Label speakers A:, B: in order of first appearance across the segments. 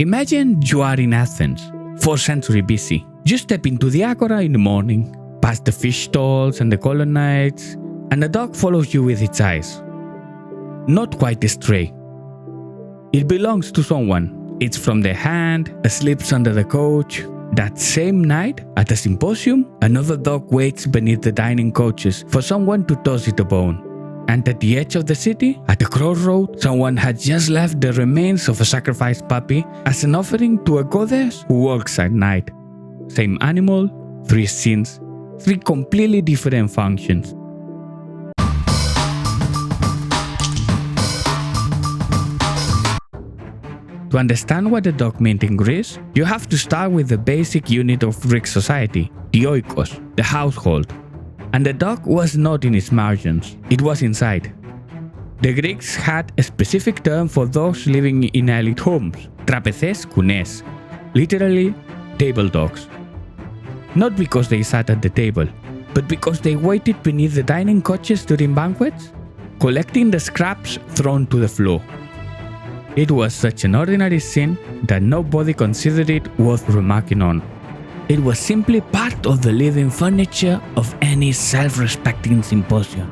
A: Imagine you are in Athens, 4th century BC. You step into the agora in the morning, past the fish stalls and the colonnades, and a dog follows you with its eyes. Not quite a stray. It belongs to someone. It's from their hand, asleep under the couch. That same night, at a symposium, another dog waits beneath the dining couches for someone to toss it a bone. And at the edge of the city, at a crossroad, someone had just left the remains of a sacrificed puppy as an offering to a goddess who works at night. Same animal, 3 scenes, 3 completely different functions. To understand what the dog meant in Greece, you have to start with the basic unit of Greek society, the oikos, the household. And the dog was not in its margins, it was inside. The Greeks had a specific term for those living in elite homes, trapezēes, kunes, literally table dogs. Not because they sat at the table, but because they waited beneath the dining couches during banquets, collecting the scraps thrown to the floor. It was such an ordinary scene that nobody considered it worth remarking on. It was simply part of the living furniture of any self-respecting symposium.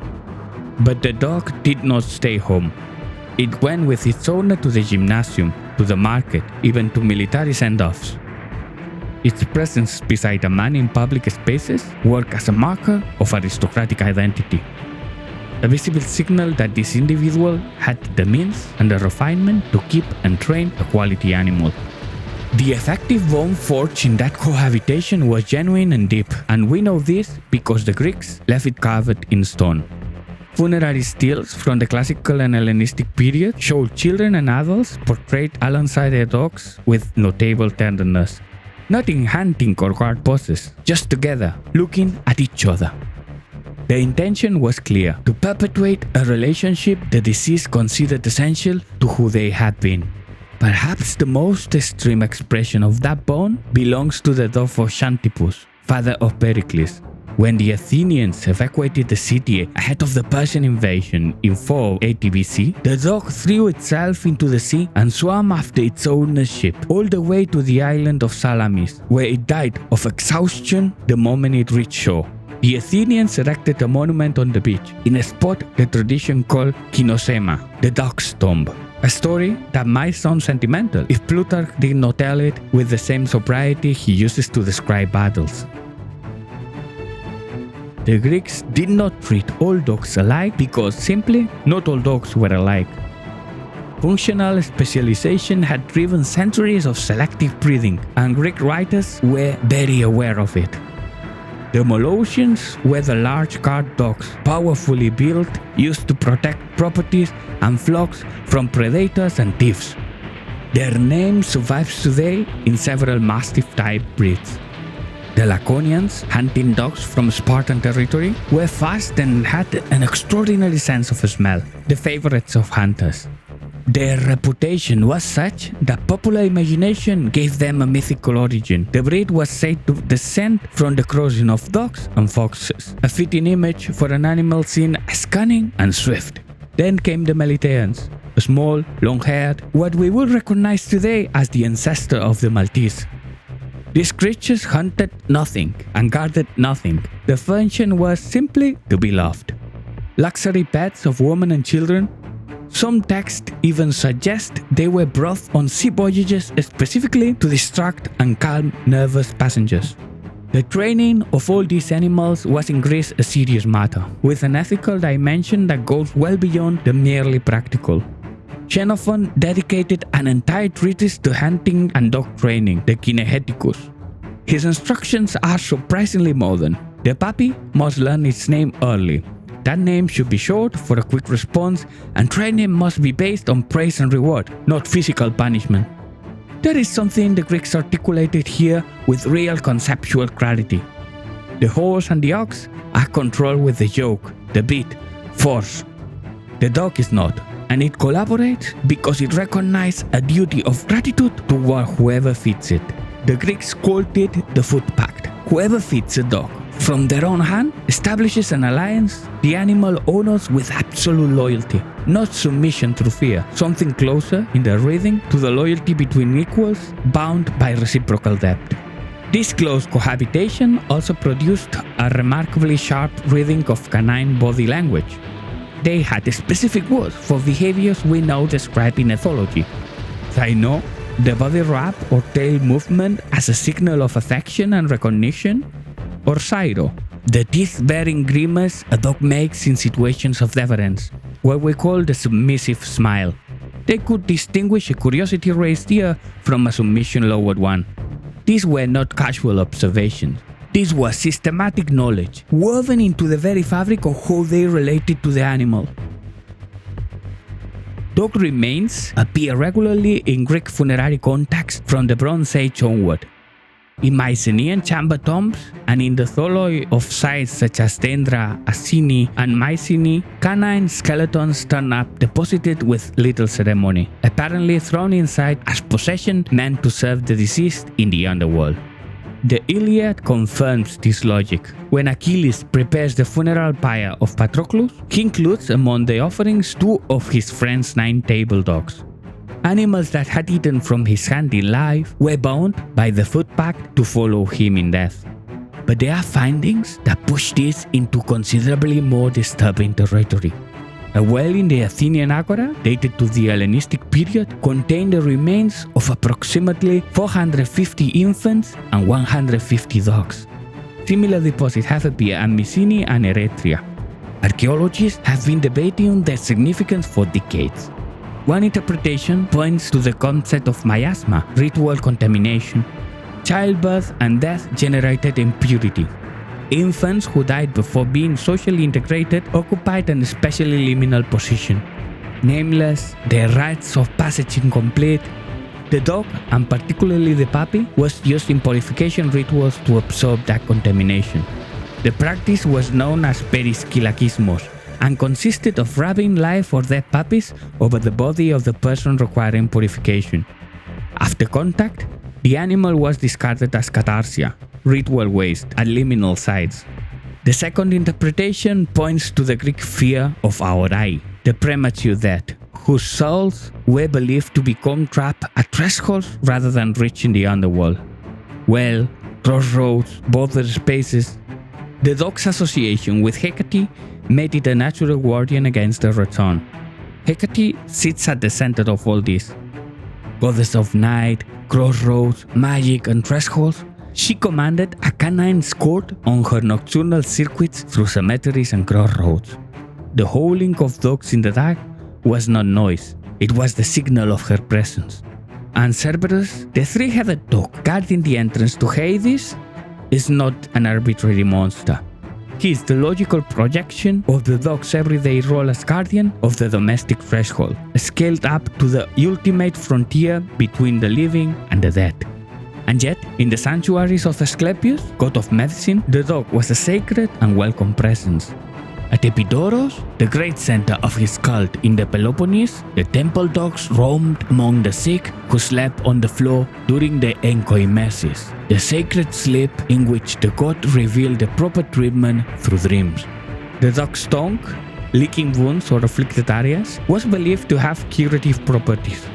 A: But the dog did not stay home. It went with its owner to the gymnasium, to the market, even to military send-offs. Its presence beside a man in public spaces worked as a marker of aristocratic identity. A visible signal that this individual had the means and the refinement to keep and train a quality animal. The effective bond forged in that cohabitation was genuine and deep, and we know this because the Greeks left it carved in stone. Funerary steles from the classical and Hellenistic period showed children and adults portrayed alongside their dogs with notable tenderness. Not in hunting or guard poses, just together, looking at each other. The intention was clear, to perpetuate a relationship the deceased considered essential to who they had been. Perhaps the most extreme expression of that bond belongs to the dog of Xantippus, father of Pericles. When the Athenians evacuated the city ahead of the Persian invasion in 480 BC, the dog threw itself into the sea and swam after its owner's ship, all the way to the island of Salamis, where it died of exhaustion the moment it reached shore. The Athenians erected a monument on the beach, in a spot the tradition called Kinosema, the dog's tomb. A story that might sound sentimental if Plutarch did not tell it with the same sobriety he uses to describe battles. The Greeks did not treat all dogs alike because simply not all dogs were alike. Functional specialization had driven centuries of selective breeding, and Greek writers were very aware of it. The Molossians were the large guard dogs, powerfully built, used to protect properties and flocks from predators and thieves. Their name survives today in several Mastiff-type breeds. The Laconians, hunting dogs from Spartan territory, were fast and had an extraordinary sense of smell, the favorites of hunters. Their reputation was such that popular imagination gave them a mythical origin. The breed was said to descend from the crossing of dogs and foxes, a fitting image for an animal seen as cunning and swift. Then came the Melitaeans, small, long-haired, what we would recognize today as the ancestor of the Maltese. These creatures hunted nothing and guarded nothing. The function was simply to be loved. Luxury pets of women and children. Some texts even suggest they were brought on sea voyages specifically to distract and calm nervous passengers. The training of all these animals was in Greece a serious matter, with an ethical dimension that goes well beyond the merely practical. Xenophon dedicated an entire treatise to hunting and dog training, the Kineheticus. His instructions are surprisingly modern. The puppy must learn its name early. That name should be short for a quick response, and training must be based on praise and reward, not physical punishment. That is something the Greeks articulated here with real conceptual clarity. The horse and the ox are controlled with the yoke, the bit, force. The dog is not, and it collaborates because it recognizes a duty of gratitude toward whoever feeds it. The Greeks called it the food pact. Whoever feeds a dog from their own hand establishes an alliance the animal honors with absolute loyalty. not submission through fear, something closer in the rhythm to the loyalty between equals bound by reciprocal debt. This close cohabitation also produced a remarkably sharp reading of canine body language. They had specific words for behaviors we now describe in ethology. Zaino, the body rub or tail movement as a signal of affection and recognition, or Sairo, the teeth-baring grimace a dog makes in situations of deference, what we call the submissive smile. They could distinguish a curiosity-raised ear from a submission-lowered one. These were not casual observations. This was systematic knowledge, woven into the very fabric of how they related to the animal. Dog remains appear regularly in Greek funerary contexts from the Bronze Age onward. In Mycenaean chamber tombs and in the tholoi of sites such as Dendra, Asini, and Mycenae, canine skeletons turn up deposited with little ceremony, apparently thrown inside as possession meant to serve the deceased in the underworld. The Iliad confirms this logic. When Achilles prepares the funeral pyre of Patroclus, he includes among the offerings 2 of his friend's 9 table dogs. Animals that had eaten from his hand in life were bound by the food pact to follow him in death. But there are findings that push this into considerably more disturbing territory. A well in the Athenian Agora, dated to the Hellenistic period, contained the remains of approximately 450 infants and 150 dogs. Similar deposits have appeared at Mycenae and Eretria. Archaeologists have been debating their significance for decades. One interpretation points to the concept of miasma, ritual contamination. Childbirth and death generated impurity. Infants who died before being socially integrated occupied an especially liminal position. Nameless, their rites of passage incomplete, the dog, and particularly the puppy, was used in purification rituals to absorb that contamination. The practice was known as periskylakismos, and consisted of rubbing live or dead puppies over the body of the person requiring purification. After contact, the animal was discarded as katarsia, ritual waste, at liminal sites. The second interpretation points to the Greek fear of aurai, the premature death, whose souls were believed to become trapped at thresholds rather than reaching the underworld. Well, crossroads, border spaces. The dog's association with Hecate made it a natural guardian against the return. Hecate sits at the center of all this. Goddess of night, crossroads, magic, and thresholds, she commanded a canine escort on her nocturnal circuits through cemeteries and crossroads. The howling of dogs in the dark was not noise, it was the signal of her presence. And Cerberus, the three-headed dog guarding the entrance to Hades, is not an arbitrary monster. He is the logical projection of the dog's everyday role as guardian of the domestic threshold, scaled up to the ultimate frontier between the living and the dead. And yet, in the sanctuaries of Asclepius, god of medicine, the dog was a sacred and welcome presence. At Epidaurus, the great center of his cult in the Peloponnese, the temple dogs roamed among the sick who slept on the floor during the enkoimesis, the sacred sleep in which the god revealed the proper treatment through dreams. The dog's tongue, licking wounds or afflicted areas, was believed to have curative properties.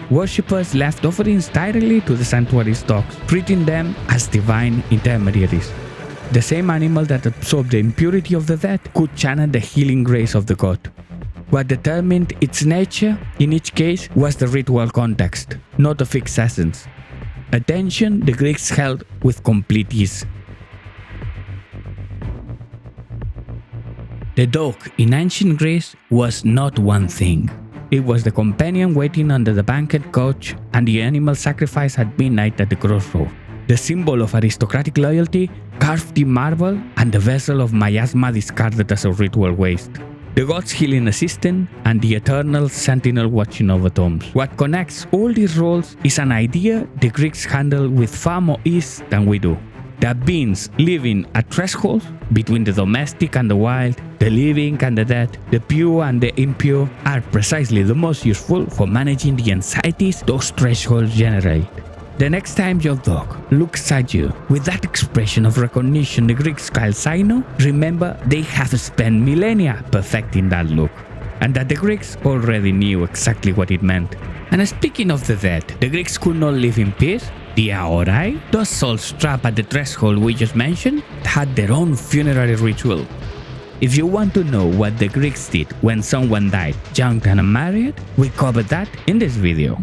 A: Worshippers left offerings directly to the sanctuary's dogs, treating them as divine intermediaries. The same animal that absorbed the impurity of the dead could channel the healing grace of the god. What determined its nature in each case was the ritual context, not a fixed essence. A tension the Greeks held with complete ease. The dog in ancient Greece was not one thing. It was the companion waiting under the banquet couch and the animal sacrifice at midnight at the crossroad. The symbol of aristocratic loyalty carved in marble and the vessel of miasma discarded as a ritual waste. The god's healing assistant and the eternal sentinel watching over tombs. What connects all these roles is an idea the Greeks handle with far more ease than we do. That beings living at thresholds between the domestic and the wild, the living and the dead, the pure and the impure, are precisely the most useful for managing the anxieties those thresholds generate. The next time your dog looks at you with that expression of recognition the Greeks call Zaino, remember they have spent millennia perfecting that look. and that the Greeks already knew exactly what it meant. And speaking of the dead, the Greeks could not live in peace. The aorai, those souls trapped at the threshold we just mentioned, had their own funerary ritual. If you want to know what the Greeks did when someone died young and unmarried, we covered that in this video.